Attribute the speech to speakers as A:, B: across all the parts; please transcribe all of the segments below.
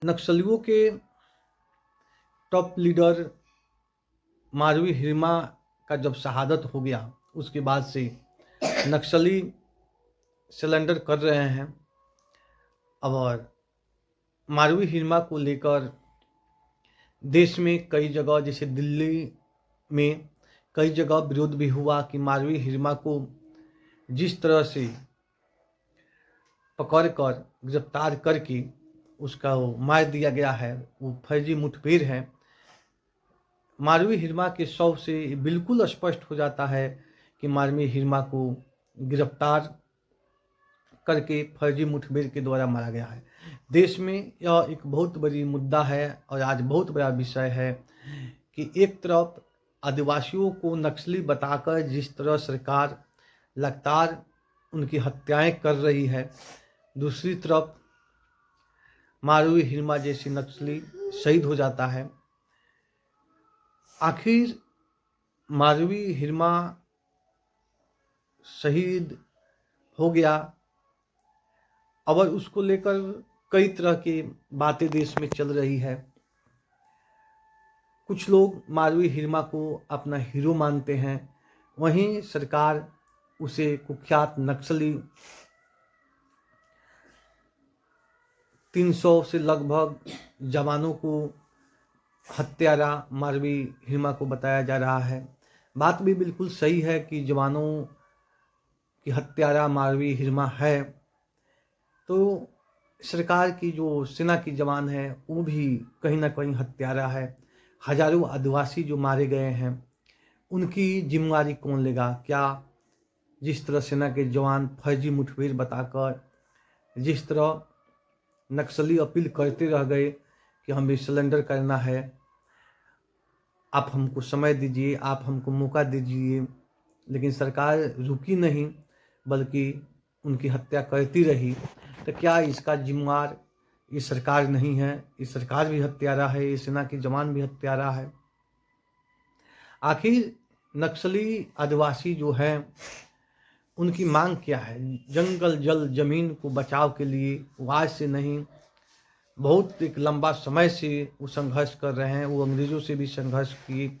A: नक्सलियों के top leader मारवी हिरमा का जब शहादत हो गया, उसके बाद से नक्सली सरेंडर कर रहे हैं। और मारवी हिरमा को लेकर देश में कई जगह, जैसे दिल्ली में कई जगह विरोध भी हुआ कि मारवी हिरमा को जिस तरह से पकड़कर गिरफ्तार करके उसका वो मार दिया गया है, वो फर्जी मुठभेड़ है। मारवी हिरमा के शव से बिल्कुल स्पष्ट हो जाता है कि मारवी हिरमा को गिरफ्तार करके फर्जी मुठभेड़ के द्वारा मारा गया है। देश में यह एक बहुत बड़ी मुद्दा है और आज बहुत बड़ा विषय है कि एक तरफ आदिवासियों को नक्सली बताकर जिस तरह सरकार लगातार उनकी हत्याएं कर रही है, दूसरी तरफ मारवी हिरमा जैसी नक्सली शहीद हो जाता है। आखिर मारवी हिरमा शहीद हो गया और उसको लेकर कई तरह की बातें देश में चल रही है। कुछ लोग मारवी हिरमा को अपना हीरो मानते हैं, वहीं सरकार उसे कुख्यात नक्सली 300 से लगभग जवानों को हत्यारा मारवी हिरमा को बताया जा रहा है। बात भी बिल्कुल सही है कि जवानों की हत्यारा मारवी हिरमा है, तो सरकार की जो सेना की जवान है वो भी कहीं ना कहीं हत्यारा है। हजारों आदिवासी जो मारे गए हैं उनकी जिम्मेदारी कौन लेगा? क्या जिस तरह सेना के जवान फर्जी मुठभेड़ बताकर जिस तरह नक्सली अपील करते रह गए कि हमें सरेंडर करना है, आप हमको समय दीजिए, आप हमको मौका दीजिए, लेकिन सरकार रुकी नहीं बल्कि उनकी हत्या करती रही, तो क्या इसका जिम्मेदार ये सरकार नहीं है? ये सरकार भी हत्यारा है, ये सेना के जवान भी हत्यारा है। आखिर नक्सली आदिवासी जो हैं उनकी मांग क्या है? जंगल जल जमीन को बचाव के लिए वो आज से नहीं, बहुत एक लंबा समय से वो संघर्ष कर रहे हैं। वो अंग्रेज़ों से भी संघर्ष किए,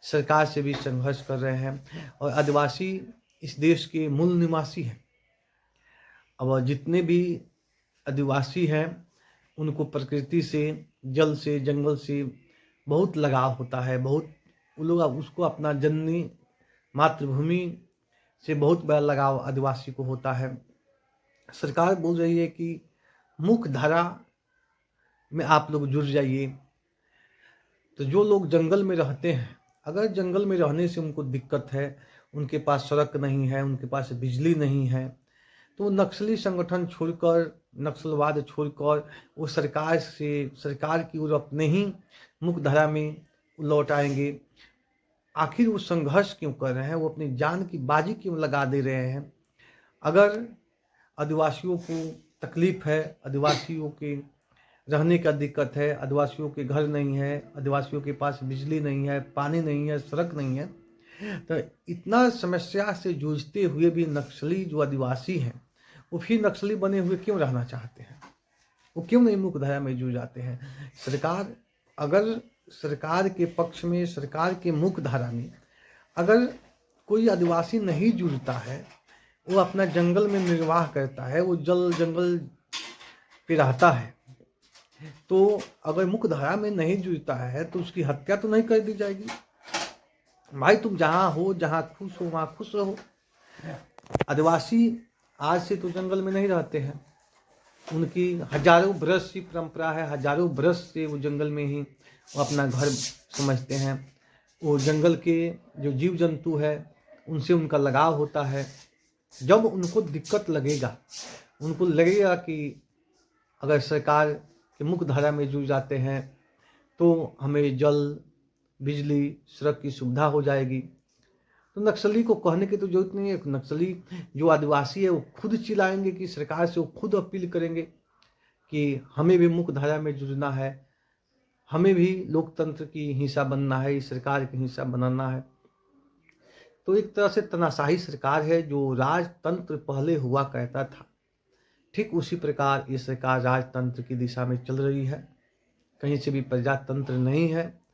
A: सरकार से भी संघर्ष कर रहे हैं। और आदिवासी इस देश के मूल निवासी हैं। अब जितने भी आदिवासी हैं उनको प्रकृति से, जल से, जंगल से बहुत लगाव होता है। बहुत वो लोग उसको अपना जननी मातृभूमि से बहुत बड़ा लगाव आदिवासी को होता है। सरकार बोल रही है कि मुख्य धारा में आप लोग जुड़ जाइए। तो जो लोग जंगल में रहते हैं, अगर जंगल में रहने से उनको दिक्कत है, उनके पास सड़क नहीं है, उनके पास बिजली नहीं है, तो नक्सली संगठन छोड़कर, नक्सलवाद छोड़कर वो सरकार की ओर अपने ही मुख्य धारा में लौट आएंगे। आखिर वो संघर्ष क्यों कर रहे हैं? वो अपनी जान की बाजी क्यों लगा दे रहे हैं? अगर आदिवासियों को तकलीफ है, आदिवासियों के रहने का दिक्कत है, आदिवासियों के घर नहीं है, आदिवासियों के पास बिजली नहीं है, पानी नहीं है, सड़क नहीं है, तो इतना समस्या से जूझते हुए भी नक्सली जो आदिवासी हैं वो फिर नक्सली बने हुए क्यों रहना चाहते हैं? वो क्यों नहीं मुख्य धारा में जुड़ जाते हैं? सरकार, अगर सरकार के पक्ष में, सरकार के मुख्य धारा में अगर कोई आदिवासी नहीं जुड़ता है, वो अपना जंगल में निर्वाह करता है, वो जंगल पे रहता है, तो अगर मुख्य धारा में नहीं जुड़ता है तो उसकी हत्या तो नहीं कर दी जाएगी? भाई तुम जहाँ हो, जहाँ खुश हो वहाँ खुश रहो। आदिवासी आज से तो जंगल में नहीं रहते हैं, उनकी हजारों बरस की परंपरा है, हजारों बरस से वो जंगल में ही वो अपना घर समझते हैं। वो जंगल के जो जीव जंतु है उनसे उनका लगाव होता है। जब उनको दिक्कत लगेगा, उनको लगेगा कि अगर सरकार के मुख्य धारा में जुड़ जाते हैं तो हमें जल, बिजली, सड़क की सुविधा हो जाएगी, तो नक्सली को कहने की तो जरूरत नहीं है। नक्सली जो आदिवासी है वो खुद चिल्लाएंगे कि सरकार से, वो खुद अपील करेंगे कि हमें भी मुख्य धारा में जुड़ना है, हमें भी लोकतंत्र की हिस्सा बनना है, इस सरकार की हिस्सा बनाना है। तो एक तरह से तानाशाही सरकार है, जो राजतंत्र पहले हुआ करता था, ठीक उसी प्रकार ये सरकार राजतंत्र की दिशा में चल रही है। कहीं से भी प्रजातंत्र नहीं है।